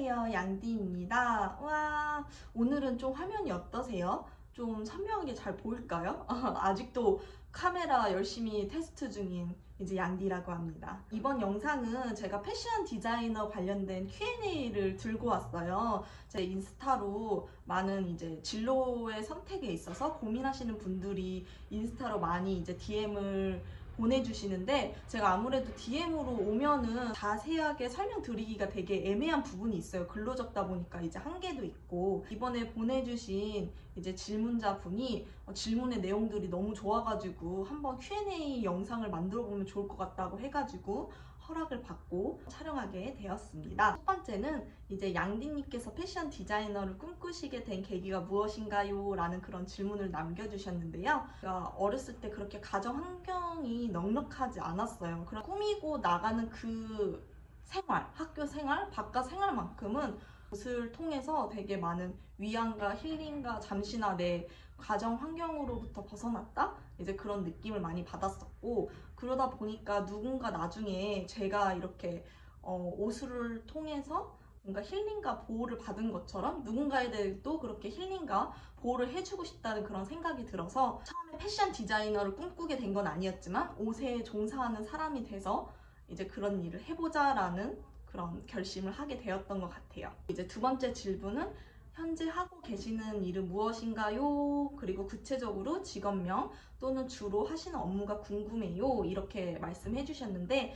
안녕하세요, 양디입니다. 와, 오늘은 좀 화면이 어떠세요? 좀 선명하게 잘 보일까요? 아직도 카메라 열심히 테스트 중인 이제 양디라고 합니다. 이번 영상은 제가 패션 디자이너 관련된 Q&A를 들고 왔어요. 제 인스타로 많은 이제 진로의 선택에 있어서 고민하시는 분들이 인스타로 많이 이제 DM을 보내주시는데, 제가 아무래도 DM으로 오면은 자세하게 설명드리기가 되게 애매한 부분이 있어요. 글로 적다 보니까 이제 한계도 있고, 이번에 보내주신 이제 질문자분이 질문의 내용들이 너무 좋아가지고 한번 Q&A 영상을 만들어 보면 좋을 것 같다고 해가지고 허락을 받고 촬영하게 되었습니다. 첫 번째는 이제 양디님께서 패션 디자이너를 꿈꾸시게 된 계기가 무엇인가요? 라는 그런 질문을 남겨주셨는데요. 제가 어렸을 때 그렇게 가정 환경이 넉넉하지 않았어요. 그럼 꾸미고 나가는 그 생활, 학교 생활, 바깥 생활만큼은 옷을 통해서 되게 많은 위안과 힐링과 잠시나 내 가정 환경으로부터 벗어났다? 이제 그런 느낌을 많이 받았었고, 그러다 보니까 누군가 나중에 제가 이렇게 옷을 통해서 뭔가 힐링과 보호를 받은 것처럼 누군가에게도 그렇게 힐링과 보호를 해주고 싶다는 그런 생각이 들어서 처음에 패션 디자이너를 꿈꾸게 된 건 아니었지만 옷에 종사하는 사람이 돼서 이제 그런 일을 해보자라는 그런 결심을 하게 되었던 것 같아요. 이제 두 번째 질문은 현재 하고 계시는 일은 무엇인가요? 그리고 구체적으로 직업명 또는 주로 하시는 업무가 궁금해요. 이렇게 말씀해 주셨는데,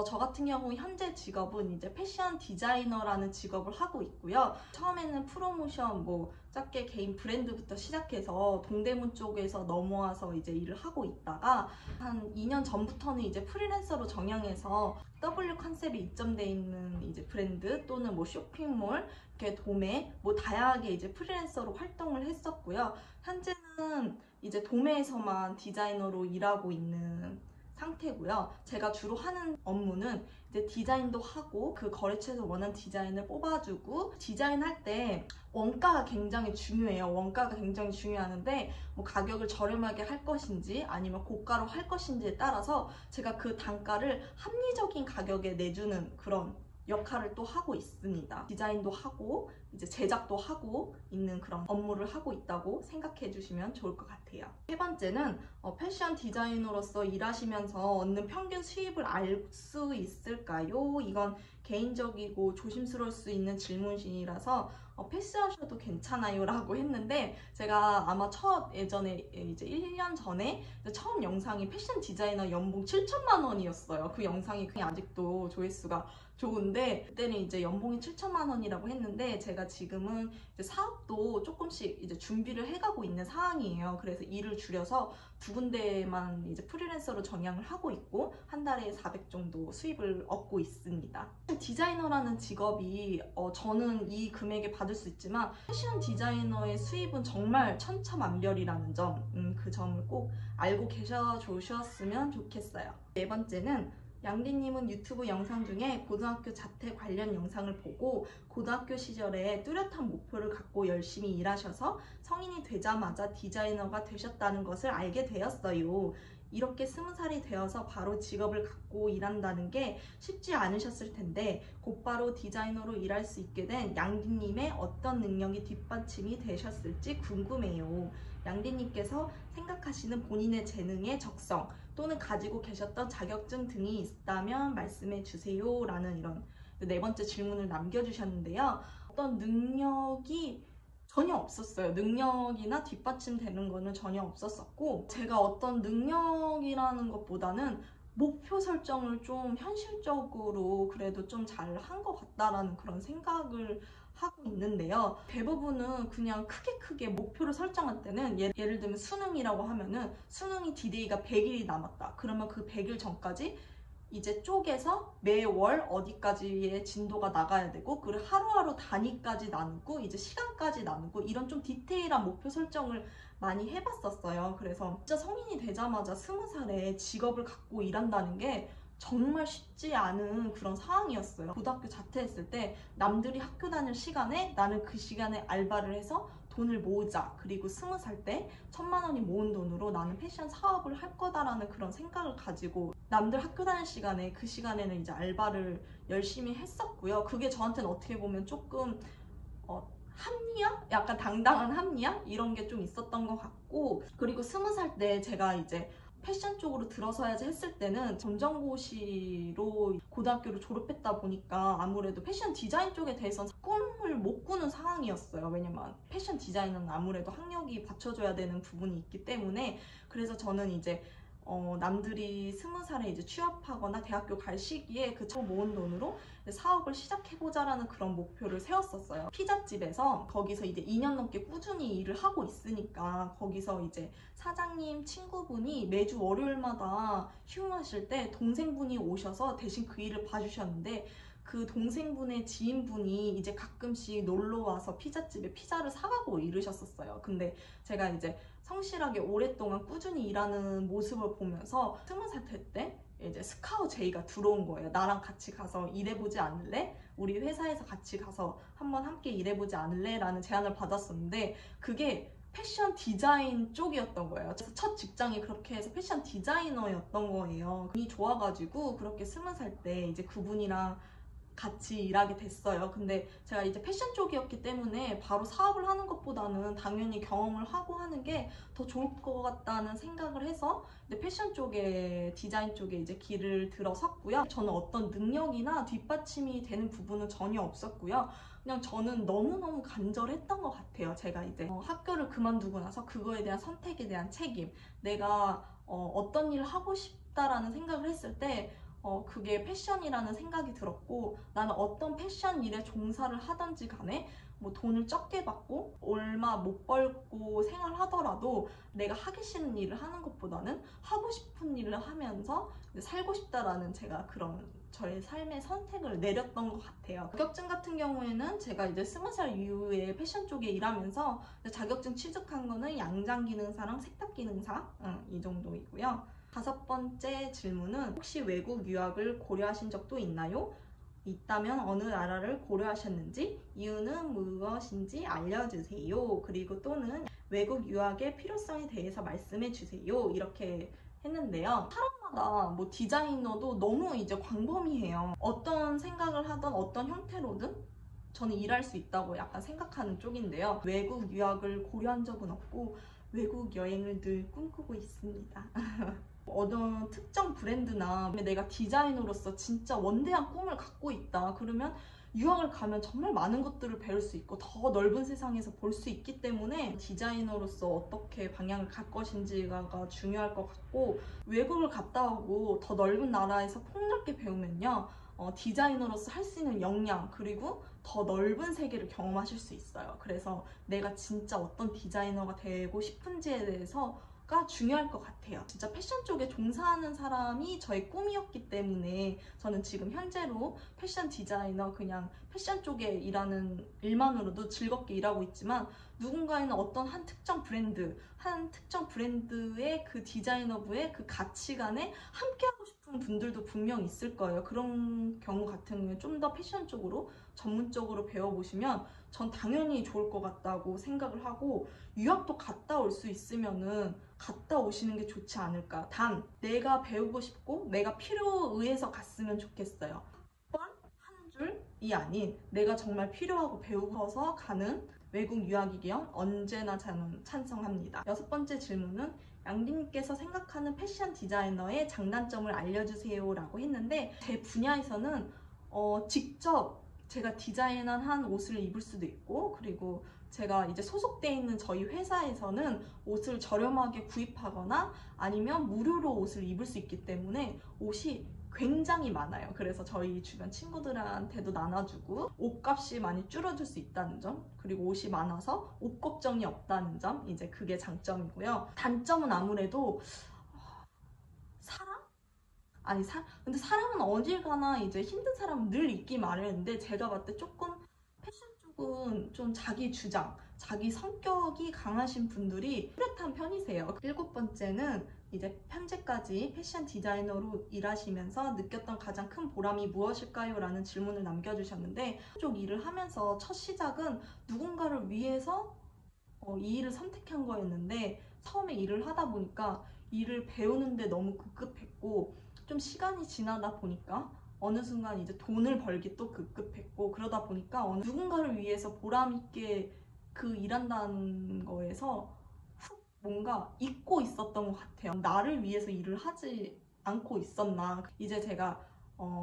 저 같은 경우 현재 직업은 이제 패션 디자이너라는 직업을 하고 있고요. 처음에는 프로모션 작게 개인 브랜드부터 시작해서 동대문 쪽에서 넘어와서 이제 일을 하고 있다가 한 2년 전부터는 이제 프리랜서로 정향해서 W 컨셉이 입점되어 있는 이제 브랜드 또는 쇼핑몰, 이렇게 도매, 다양하게 이제 프리랜서로 활동을 했었고요. 현재는 이제 도매에서만 디자이너로 일하고 있는 상태고요. 제가 주로 하는 업무는 이제 디자인도 하고 그 거래처에서 원하는 디자인을 뽑아주고, 디자인할 때 원가가 굉장히 중요해요. 원가가 굉장히 중요하는데 가격을 저렴하게 할 것인지 아니면 고가로 할 것인지에 따라서 제가 그 단가를 합리적인 가격에 내주는 그런 역할을 또 하고 있습니다. 디자인도 하고 이제 제작도 하고 있는 그런 업무를 하고 있다고 생각해 주시면 좋을 것 같아요. 세 번째는 패션 디자이너로서 일하시면서 얻는 평균 수입을 알 수 있을까요? 이건 개인적이고 조심스러울 수 있는 질문이라서 패스하셔도 괜찮아요 라고 했는데, 제가 아마 예전에 이제 1년 전에 처음 영상이 패션 디자이너 연봉 7천만 원이었어요. 그 영상이 그냥 아직도 조회수가 좋은데, 그때는 이제 연봉이 7천만 원이라고 했는데 제가 지금은 이제 사업도 조금씩 이제 준비를 해가고 있는 상황이에요. 그래서 일을 줄여서 두 군데만 이제 프리랜서로 전향을 하고 있고 한 달에 400 정도 수입을 얻고 있습니다. 디자이너라는 직업이 저는 이 금액에 받을 수 있지만 패션 디자이너의 수입은 정말 천차만별이라는 점, 그 점을 꼭 알고 계셔 주셨으면 좋겠어요. 네 번째는 양디님은 유튜브 영상 중에 고등학교 자퇴 관련 영상을 보고 고등학교 시절에 뚜렷한 목표를 갖고 열심히 일하셔서 성인이 되자마자 디자이너가 되셨다는 것을 알게 되었어요. 이렇게 20살이 되어서 바로 직업을 갖고 일한다는 게 쉽지 않으셨을 텐데 곧바로 디자이너로 일할 수 있게 된 양디님의 어떤 능력이 뒷받침이 되셨을지 궁금해요. 양디님께서 생각하시는 본인의 재능의 적성 또는 가지고 계셨던 자격증 등이 있다면 말씀해 주세요 라는 이런 네 번째 질문을 남겨주셨는데요. 어떤 능력이 전혀 없었어요. 능력이나 뒷받침되는 거는 전혀 없었었고, 제가 어떤 능력이라는 것보다는 목표 설정을 좀 현실적으로 그래도 좀 잘 한 것 같다라는 그런 생각을 하고 있는데요. 대부분은 그냥 크게 목표를 설정할 때는 예를 들면 수능이라고 하면은 수능이 디데이가 100일이 남았다. 그러면 그 100일 전까지 이제 쪼개서 매월 어디까지의 진도가 나가야 되고, 그리고 하루하루 단위까지 나누고 이제 시간까지 나누고 이런 좀 디테일한 목표 설정을 많이 해봤었어요. 그래서 진짜 성인이 되자마자 20살에 직업을 갖고 일한다는 게 정말 쉽지 않은 그런 상황이었어요. 고등학교 자퇴했을 때 남들이 학교 다닐 시간에 나는 그 시간에 알바를 해서 돈을 모으자. 그리고 20살 때 1,000만 원이 모은 돈으로 나는 패션 사업을 할 거다라는 그런 생각을 가지고 남들 학교 다닐 시간에 그 시간에는 이제 알바를 열심히 했었고요. 그게 저한테는 어떻게 보면 조금 합리화? 약간 당당한 합리화? 이런 게 좀 있었던 것 같고, 그리고 20살 때 제가 이제 패션 쪽으로 들어서야지 했을 때는 검정고시로 고등학교를 졸업했다 보니까 아무래도 패션 디자인 쪽에 대해서는 꿈을 못 꾸는 상황이었어요. 왜냐면 패션 디자인은 아무래도 학력이 받쳐줘야 되는 부분이 있기 때문에. 그래서 저는 이제 남들이 20살에 이제 취업하거나 대학교 갈 시기에 그 처음 모은 돈으로 사업을 시작해보자라는 그런 목표를 세웠었어요. 피자집에서 거기서 이제 2년 넘게 꾸준히 일을 하고 있으니까 거기서 이제 사장님 친구분이 매주 월요일마다 휴무하실 때 동생분이 오셔서 대신 그 일을 봐주셨는데, 그 동생분의 지인분이 이제 가끔씩 놀러 와서 피자집에 피자를 사가고 이러셨었어요. 근데 제가 이제 성실하게 오랫동안 꾸준히 일하는 모습을 보면서 20살 때 이제 스카우 제의가 들어온 거예요. 나랑 같이 가서 일해보지 않을래? 우리 회사에서 같이 가서 한번 함께 일해보지 않을래? 라는 제안을 받았었는데, 그게 패션 디자인 쪽이었던 거예요. 그래서 첫 직장이 그렇게 해서 패션 디자이너였던 거예요. 운이 좋아가지고 그렇게 20살 때 이제 그분이랑 같이 일하게 됐어요. 근데 제가 이제 패션 쪽이었기 때문에 바로 사업을 하는 것보다는 당연히 경험을 하고 하는 게 더 좋을 것 같다는 생각을 해서 패션 쪽에, 디자인 쪽에 이제 길을 들어섰고요. 저는 어떤 능력이나 뒷받침이 되는 부분은 전혀 없었고요. 그냥 저는 너무너무 간절했던 것 같아요. 제가 이제 학교를 그만두고 나서 그거에 대한 선택에 대한 책임, 내가 어떤 일을 하고 싶다라는 생각을 했을 때 그게 패션이라는 생각이 들었고, 나는 어떤 패션 일에 종사를 하든지 간에 뭐 돈을 적게 받고 얼마 못 벌고 생활하더라도 내가 하기 싫은 일을 하는 것보다는 하고 싶은 일을 하면서 살고 싶다라는, 제가 그런 저의 삶의 선택을 내렸던 것 같아요. 자격증 같은 경우에는 제가 이제 20살 이후에 패션 쪽에 일하면서 자격증 취득한 거는 양장기능사랑 세탁기능사 이 정도이고요. 5번째 질문은 혹시 외국 유학을 고려하신 적도 있나요? 있다면 어느 나라를 고려하셨는지, 이유는 무엇인지 알려주세요. 그리고 또는 외국 유학의 필요성에 대해서 말씀해 주세요. 이렇게 했는데요. 사람마다 뭐 디자이너도 너무 이제 광범위해요. 어떤 생각을 하든 어떤 형태로든 저는 일할 수 있다고 약간 생각하는 쪽인데요. 외국 유학을 고려한 적은 없고 외국 여행을 늘 꿈꾸고 있습니다. 어떤 특정 브랜드나 내가 디자이너로서 진짜 원대한 꿈을 갖고 있다 그러면 유학을 가면 정말 많은 것들을 배울 수 있고 더 넓은 세상에서 볼 수 있기 때문에 디자이너로서 어떻게 방향을 갈 것인지가 중요할 것 같고, 외국을 갔다 오고 더 넓은 나라에서 폭넓게 배우면요 디자이너로서 할 수 있는 역량, 그리고 더 넓은 세계를 경험하실 수 있어요. 그래서 내가 진짜 어떤 디자이너가 되고 싶은지에 대해서 가 중요할 것 같아요. 진짜 패션 쪽에 종사하는 사람이 저의 꿈이었기 때문에 저는 지금 현재로 패션 디자이너, 그냥 패션 쪽에 일하는 일만으로도 즐겁게 일하고 있지만, 누군가에는 어떤 한 특정 브랜드의 그 디자이너부의 그 가치관에 함께하고 싶은 분들도 분명 있을 거예요. 그런 경우 같은 경우에 좀 더 패션 쪽으로 전문적으로 배워보시면 전 당연히 좋을 것 같다고 생각을 하고, 유학도 갔다 올 수 있으면은 갔다 오시는 게 좋지 않을까. 단 내가 배우고 싶고 내가 필요에 의해서 갔으면 좋겠어요. 한 줄이 아닌 내가 정말 필요하고 배우고서 가는 외국 유학이기엔 언제나 저는 찬성합니다. 6번째 질문은 양디님께서 생각하는 패션 디자이너의 장단점을 알려주세요 라고 했는데, 제 분야에서는 직접 제가 디자인한 옷을 입을 수도 있고, 그리고 제가 이제 소속돼 있는 저희 회사에서는 옷을 저렴하게 구입하거나 아니면 무료로 옷을 입을 수 있기 때문에 옷이 굉장히 많아요. 그래서 저희 주변 친구들한테도 나눠주고 옷값이 많이 줄어들 수 있다는 점, 그리고 옷이 많아서 옷 걱정이 없다는 점, 이제 그게 장점이고요. 단점은 아무래도 사람? 근데 사람은 어딜 가나 이제 힘든 사람은 늘 있기 마련인데, 제가 봤을 때 조금 패션 쪽은 좀 자기 주장, 자기 성격이 강하신 분들이 뚜렷한 편이세요. 7번째는 이제 현재까지 패션 디자이너로 일하시면서 느꼈던 가장 큰 보람이 무엇일까요? 라는 질문을 남겨주셨는데, 쪽 일을 하면서 첫 시작은 누군가를 위해서 이 일을 선택한 거였는데, 처음에 일을 하다 보니까 일을 배우는데 너무 급급했고 좀 시간이 지나다 보니까 어느 순간 이제 돈을 벌기 또 급급했고, 그러다 보니까 누군가를 위해서 보람 있게 그 일한다는 거에서 훅 뭔가 잊고 있었던 것 같아요. 나를 위해서 일을 하지 않고 있었나. 이제 제가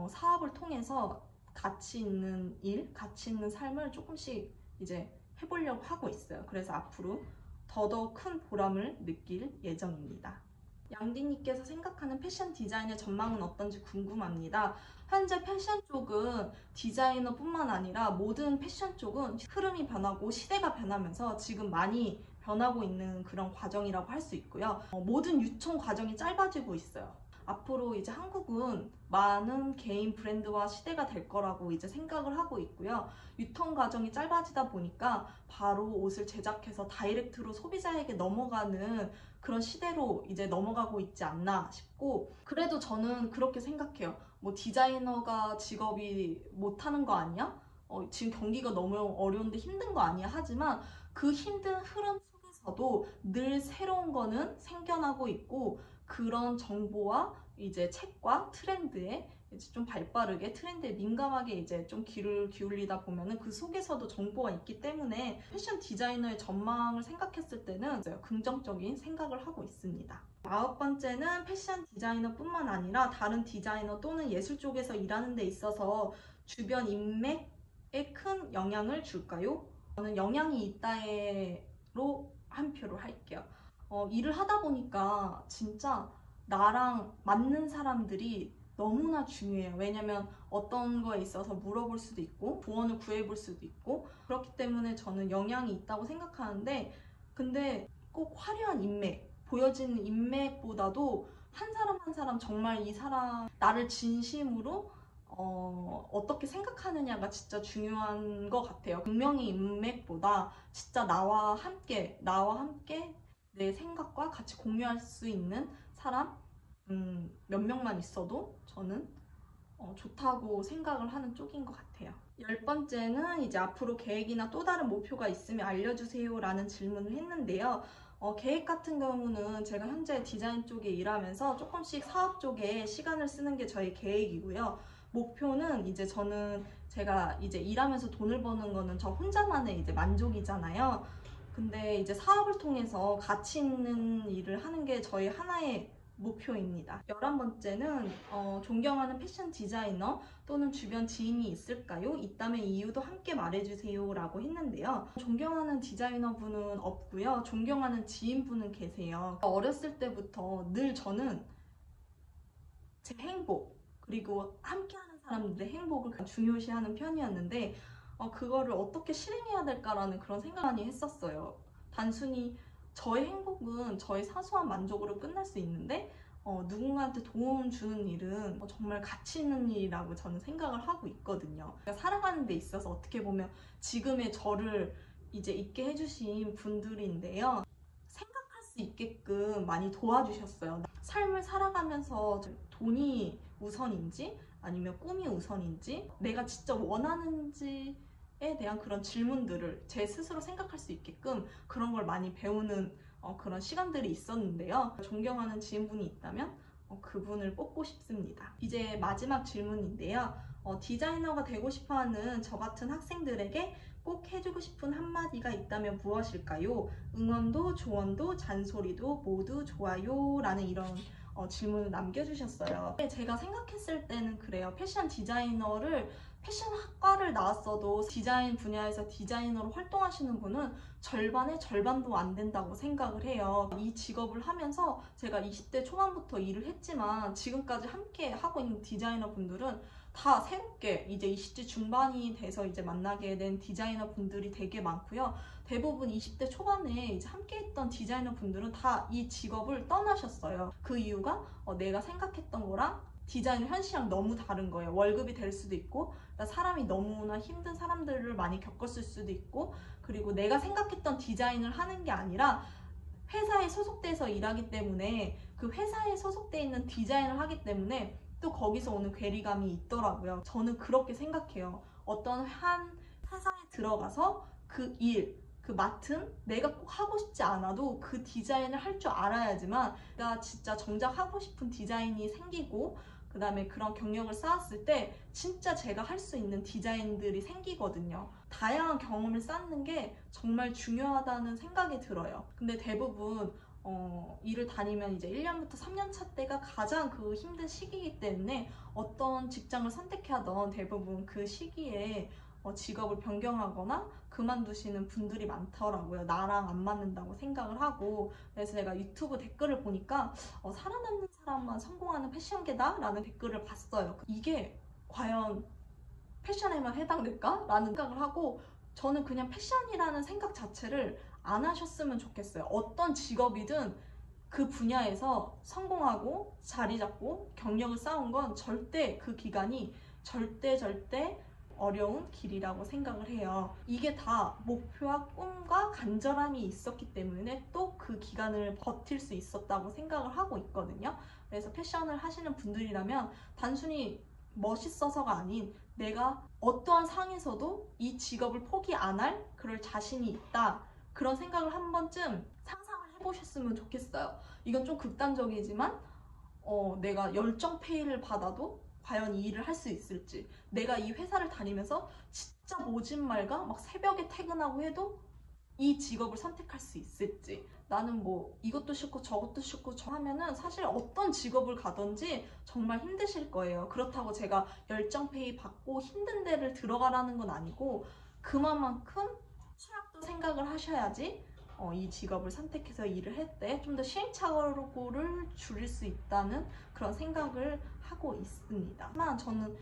사업을 통해서 가치 있는 일, 가치 있는 삶을 조금씩 이제 해보려고 하고 있어요. 그래서 앞으로 더더욱 큰 보람을 느낄 예정입니다. 양디님께서 생각하는 패션 디자인의 전망은 어떤지 궁금합니다. 현재 패션 쪽은 디자이너뿐만 아니라 모든 패션 쪽은 흐름이 변하고 시대가 변하면서 지금 많이 변하고 있는 그런 과정이라고 할 수 있고요. 모든 유통 과정이 짧아지고 있어요. 앞으로 이제 한국은 많은 개인 브랜드와 시대가 될 거라고 이제 생각을 하고 있고요. 유통 과정이 짧아지다 보니까 바로 옷을 제작해서 다이렉트로 소비자에게 넘어가는 그런 시대로 이제 넘어가고 있지 않나 싶고, 그래도 저는 그렇게 생각해요. 뭐 디자이너가 직업이 못하는 거 아니야? 지금 경기가 너무 어려운데 힘든 거 아니야? 하지만 그 힘든 흐름 속에서도 늘 새로운 거는 생겨나고 있고, 그런 정보와 이제 책과 트렌드에 이제 좀 발빠르게 트렌드에 민감하게 이제 좀 귀를 기울이다 보면은 그 속에서도 정보가 있기 때문에 패션 디자이너의 전망을 생각했을 때는 긍정적인 생각을 하고 있습니다. 9번째는 패션 디자이너뿐만 아니라 다른 디자이너 또는 예술 쪽에서 일하는 데 있어서 주변 인맥에 큰 영향을 줄까요? 저는 영향이 있다에로 한 표로 할게요. 일을 하다 보니까 진짜 나랑 맞는 사람들이 너무나 중요해요. 왜냐면 어떤 거에 있어서 물어볼 수도 있고 조언을 구해볼 수도 있고, 그렇기 때문에 저는 영향이 있다고 생각하는데, 근데 꼭 화려한 인맥, 보여지는 인맥보다도 한 사람 한 사람 정말 이 사람 나를 진심으로 어떻게 생각하느냐가 진짜 중요한 것 같아요. 분명히 인맥보다 진짜 나와 함께 내 생각과 같이 공유할 수 있는 사람 몇 명만 있어도 저는 좋다고 생각을 하는 쪽인 것 같아요. 10번째는 이제 앞으로 계획이나 또 다른 목표가 있으면 알려주세요 라는 질문을 했는데요. 계획 같은 경우는 제가 현재 디자인 쪽에 일하면서 조금씩 사업 쪽에 시간을 쓰는 게 저희 계획이고요. 목표는 이제 제가 이제 일하면서 돈을 버는 거는 저 혼자만의 이제 만족이잖아요. 근데 이제 사업을 통해서 가치 있는 일을 하는 게 저희 하나의 목표입니다. 11번째는 존경하는 패션 디자이너 또는 주변 지인이 있을까요? 있다면 이유도 함께 말해주세요 라고 했는데요. 존경하는 디자이너분은 없고요. 존경하는 지인분은 계세요. 어렸을 때부터 늘 저는 제 행복, 그리고 함께하는 사람들의 행복을 중요시하는 편이었는데, 그거를 어떻게 실행해야 될까라는 그런 생각을 많이 했었어요. 단순히 저의 행복은 저의 사소한 만족으로 끝날 수 있는데, 누군가한테 도움 주는 일은 정말 가치 있는 일이라고 저는 생각을 하고 있거든요. 살아가는 데 있어서 어떻게 보면 지금의 저를 이제 있게 해주신 분들인데요. 생각할 수 있게끔 많이 도와주셨어요. 삶을 살아가면서 돈이 우선인지 아니면 꿈이 우선인지 내가 진짜 원하는지에 대한 그런 질문들을 제 스스로 생각할 수 있게끔 그런 걸 많이 배우는 그런 시간들이 있었는데요. 존경하는 지인분이 있다면 그분을 뽑고 싶습니다. 이제 마지막 질문인데요. 디자이너가 되고 싶어하는 저 같은 학생들에게 꼭 해주고 싶은 한마디가 있다면 무엇일까요? 응원도 조언도 잔소리도 모두 좋아요 라는 이런 질문을 남겨주셨어요. 제가 생각했을 때는 그래요. 패션 디자이너를 패션학과를 나왔어도 디자인 분야에서 디자이너로 활동하시는 분은 절반의 절반도 안 된다고 생각을 해요. 이 직업을 하면서 제가 20대 초반부터 일을 했지만 지금까지 함께 하고 있는 디자이너 분들은 다 새롭게 이제 20대 중반이 돼서 이제 만나게 된 디자이너 분들이 되게 많고요. 대부분 20대 초반에 이제 함께 했던 디자이너 분들은 다 이 직업을 떠나셨어요. 그 이유가 내가 생각했던 거랑 디자인 현실이랑 너무 다른 거예요. 월급이 될 수도 있고, 사람이 너무나 힘든 사람들을 많이 겪었을 수도 있고, 그리고 내가 생각했던 디자인을 하는 게 아니라 회사에 소속돼서 일하기 때문에 그 회사에 소속돼 있는 디자인을 하기 때문에 또 거기서 오는 괴리감이 있더라고요. 저는 그렇게 생각해요. 어떤 한 회사에 들어가서 그 일, 그 맡은 내가 꼭 하고 싶지 않아도 그 디자인을 할 줄 알아야지만 내가 진짜 정작 하고 싶은 디자인이 생기고 그 다음에 그런 경력을 쌓았을 때 진짜 제가 할 수 있는 디자인들이 생기거든요. 다양한 경험을 쌓는 게 정말 중요하다는 생각이 들어요. 근데 대부분 일을 다니면 이제 1년부터 3년 차 때가 가장 그 힘든 시기이기 때문에 어떤 직장을 선택하던 대부분 그 시기에 직업을 변경하거나 그만두시는 분들이 많더라고요. 나랑 안 맞는다고 생각을 하고. 그래서 제가 유튜브 댓글을 보니까 살아남는 사람만 성공하는 패션계다? 라는 댓글을 봤어요. 이게 과연 패션에만 해당될까? 라는 생각을 하고 저는 그냥 패션이라는 생각 자체를 안 하셨으면 좋겠어요. 어떤 직업이든 그 분야에서 성공하고 자리 잡고 경력을 쌓은 건 절대 그 기간이 절대 어려운 길이라고 생각을 해요. 이게 다 목표와 꿈과 간절함이 있었기 때문에 또 그 기간을 버틸 수 있었다고 생각을 하고 있거든요. 그래서 패션을 하시는 분들이라면 단순히 멋있어서가 아닌 내가 어떠한 상황에서도 이 직업을 포기 안 할 그럴 자신이 있다. 그런 생각을 한 번쯤 상상을 해보셨으면 좋겠어요. 이건 좀 극단적이지만 내가 열정 페이를 받아도 과연 이 일을 할 수 있을지, 내가 이 회사를 다니면서 진짜 모진말과 막 새벽에 퇴근하고 해도 이 직업을 선택할 수 있을지, 나는 뭐 이것도 싫고 저것도 싫고 저 하면은 사실 어떤 직업을 가든지 정말 힘드실 거예요. 그렇다고 제가 열정페이 받고 힘든 데를 들어가라는 건 아니고 그만큼 취약도 생각을 하셔야지 이 직업을 선택해서 일을 할 때 좀 더 시행착오를 줄일 수 있다는 그런 생각을 하고 있습니다. 하지만 저는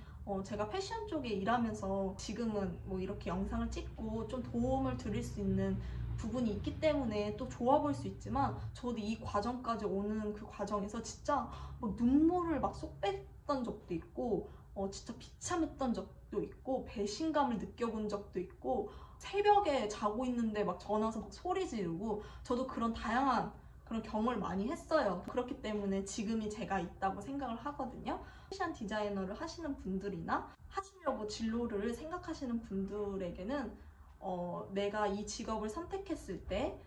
제가 패션 쪽에 일하면서 지금은 뭐 이렇게 영상을 찍고 좀 도움을 드릴 수 있는 부분이 있기 때문에 또 좋아 보일 수 있지만 저도 이 과정까지 오는 그 과정에서 진짜 뭐 눈물을 막 쏙 뺐던 적도 있고 진짜 비참했던 적도 있고 배신감을 느껴본 적도 있고 새벽에 자고 있는데 막 전화 와서 막 소리 지르고 저도 그런 다양한 그런 경험을 많이 했어요. 그렇기 때문에 지금이 제가 있다고 생각을 하거든요. 패션 디자이너를 하시는 분들이나 하시려고 진로를 생각하시는 분들에게는 내가 이 직업을 선택했을 때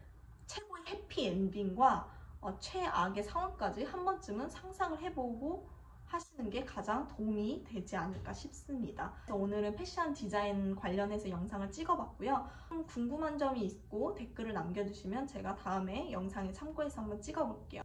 최고의 해피 엔딩과 최악의 상황까지 한 번쯤은 상상을 해보고 하시는 게 가장 도움이 되지 않을까 싶습니다. 그래서 오늘은 패션 디자인 관련해서 영상을 찍어봤고요. 궁금한 점이 있고 댓글을 남겨주시면 제가 다음에 영상에 참고해서 한번 찍어볼게요.